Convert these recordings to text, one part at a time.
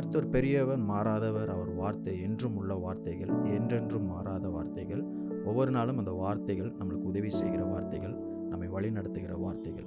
கர்த்தர் பெரியவர், மாறாதவர். அவர் வார்த்தை என்றும் உள்ள வார்த்தைகள், என்றென்றும் மாறாத வார்த்தைகள். ஒவ்வொரு நாளும் அந்த வார்த்தைகள் நம்மளுக்கு உதவி செய்கிற வார்த்தைகள், நம்மை வழிநடத்துகிற வார்த்தைகள்.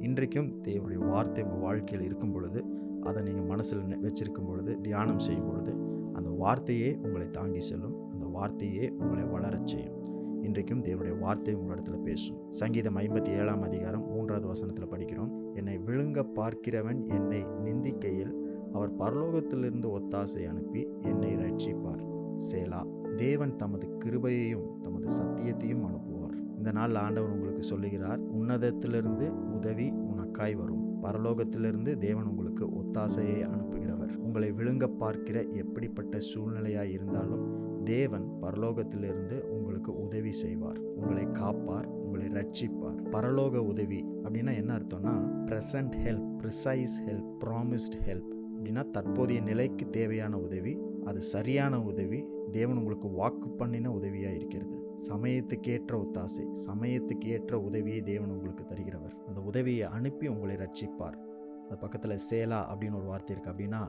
இன்றைக்கும் தேவனுடைய வார்த்தை உங்கள் வாழ்க்கையில் இருக்கும் பொழுது, அதை நீங்கள் மனசில் வச்சிருக்கும் பொழுது, தியானம் செய்யும் பொழுது, அந்த வார்த்தையே உங்களை தாங்கி செல்லும். அந்த வார்த்தையே உங்களை வளரச் செய்யும். இன்றைக்கும் தேவனுடைய வார்த்தை உங்களிடத்துல பேசும். சங்கீதம் 57 அதிகாரம் 3வது வசனத்தில் படிக்கிறோம். என்னை விழுங்க பார்க்கிறவன் என்னை நிந்திக்கையில் அவர் பரலோகத்திலிருந்து ஒத்தாசை அனுப்பி என்னை ரட்சிப்பார். சேலா. தேவன் தமது கிருபையையும் தமது சத்தியத்தையும் அனுப்புவார். இந்த நாள் ஆண்டவர் உங்களுக்கு சொல்லுகிறார், உன்னதத்திலிருந்து உதவி உனக்காய் வரும். பரலோகத்திலிருந்து தேவன் உங்களுக்கு ஒத்தாசையை அனுப்புகிறவர். உங்களை விழுங்க பார்க்கிற எப்படிப்பட்ட சூழ்நிலையாய் இருந்தாலும் தேவன் பரலோகத்திலிருந்து உங்களுக்கு உதவி செய்வார். உங்களை காப்பார், உங்களை ரட்சிப்பார். பரலோக உதவி அப்படின்னா என்ன அர்த்தம்னா, present help, precise help, promised help அப்படின்னா தற்போதைய நிலைக்கு தேவையான உதவி. அது சரியான உதவி. தேவன் உங்களுக்கு வாக்கு பண்ணின உதவியாக இருக்கிறது. சமயத்துக்கேற்ற ஒத்தாசை, சமயத்துக்கு ஏற்ற உதவியை தேவன் உங்களுக்கு தருகிறவர். அந்த உதவியை அனுப்பி உங்களை ரட்சிப்பார். அது பக்கத்தில் சேலா அப்படின்னு ஒரு வார்த்தை இருக்குது. அப்படின்னா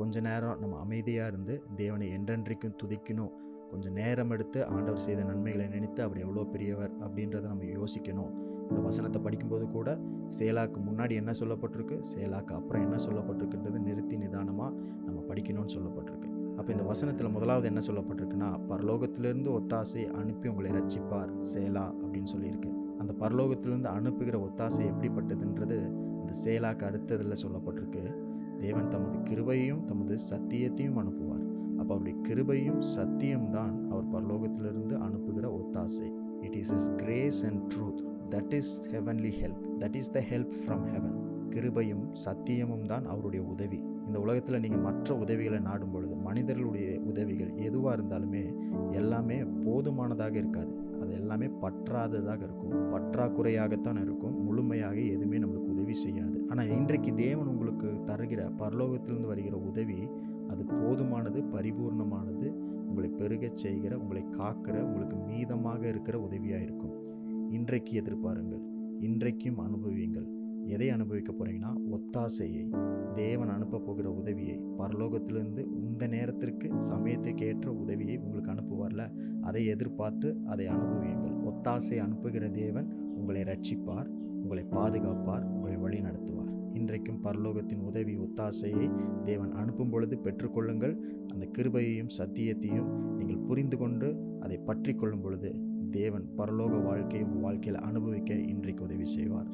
கொஞ்ச நேரம் நம்ம அமைதியாக இருந்து தேவனை என்றென்றைக்கும் துதிக்கணும். கொஞ்சம் நேரம் எடுத்து ஆண்டவர் செய்த நன்மைகளை நினைத்து அவர் எவ்வளோ பெரியவர் அப்படின்றத நம்ம யோசிக்கணும். இந்த வசனத்தை படிக்கும்போது கூட சேலாக்கு முன்னாடி என்ன சொல்லப்பட்டிருக்கு, சேலாக்கு அப்புறம் என்ன சொல்லப்பட்டிருக்குன்றது நிறுத்தி நிதானமாக நம்ம படிக்கணும்னு சொல்லப்பட்டிருக்கு. அப்போ இந்த வசனத்தில் முதலாவது என்ன சொல்லப்பட்டிருக்குன்னா, பரலோகத்திலிருந்து ஒத்தாசை அனுப்பி உங்களை ரட்சிப்பார், சேலா அப்படின்னு சொல்லியிருக்கு. அந்த பரலோகத்திலிருந்து அனுப்புகிற ஒத்தாசை எப்படிப்பட்டதுன்றது அந்த சேலாக்கு அடுத்ததில் சொல்லப்பட்டிருக்கு. தேவன் தமது கிருபையையும் தமது சத்தியத்தையும் அனுப்புவார். அப்போ அவருடைய கிருபையும் சத்தியம் தான் அவர் பரலோகத்திலிருந்து அனுப்புகிற ஒத்தாசை. It is His grace and truth. That is heavenly help. That is the help from heaven. கிருபையும் சத்தியமும் தான் அவருடைய உதவி. இந்த உலகத்தில் நீங்கள் மற்ற உதவிகளை நாடும் பொழுது, மனிதர்களுடைய உதவிகள் எதுவாக இருந்தாலுமே எல்லாமே போதுமானதாக இருக்காது. அது எல்லாமே பற்றாததாக இருக்கும், பற்றாக்குறையாகத்தான் இருக்கும். முழுமையாக எதுவுமே நம்மளுக்கு உதவி செய்யாது. ஆனால் இன்றைக்கு தேவன் உங்களுக்கு தருகிற பரலோகத்திலிருந்து வருகிற உதவி அது போதுமானது, பரிபூர்ணமானது, உங்களை பெருகச் செய்கிற, உங்களை காக்கிற, உங்களுக்கு மீதமாக இருக்கிற உதவியாக இருக்கும். இன்றைக்கு எதிர்பாருங்கள், இன்றைக்கும் அனுபவியுங்கள். எதை அனுபவிக்க போகிறீங்கன்னா, ஒத்தாசையை, தேவன் அனுப்ப போகிற உதவியை, பரலோகத்திலிருந்து இந்த நேரத்திற்கு சமயத்துக்கு ஏற்ற உதவியை உங்களுக்கு அனுப்புவார்ல, அதை எதிர்பார்த்து அதை அனுபவியுங்கள். ஒத்தாசை அனுப்புகிற தேவன் உங்களை ரட்சிப்பார், உங்களை பாதுகாப்பார், உங்களை வழி நடத்துவார். இன்றைக்கும் பரலோகத்தின் உதவி, ஒத்தாசையை தேவன் அனுப்பும் பொழுது பெற்றுக்கொள்ளுங்கள். அந்த கிருபையையும் சத்தியத்தையும் நீங்கள் புரிந்து கொண்டு அதை பற்றி கொள்ளும் பொழுது தேவன் பரலோக வாழ்க்கையை உங்கள் வாழ்க்கையில் அனுபவிக்க இன்றைக்கு உதவி செய்வார்.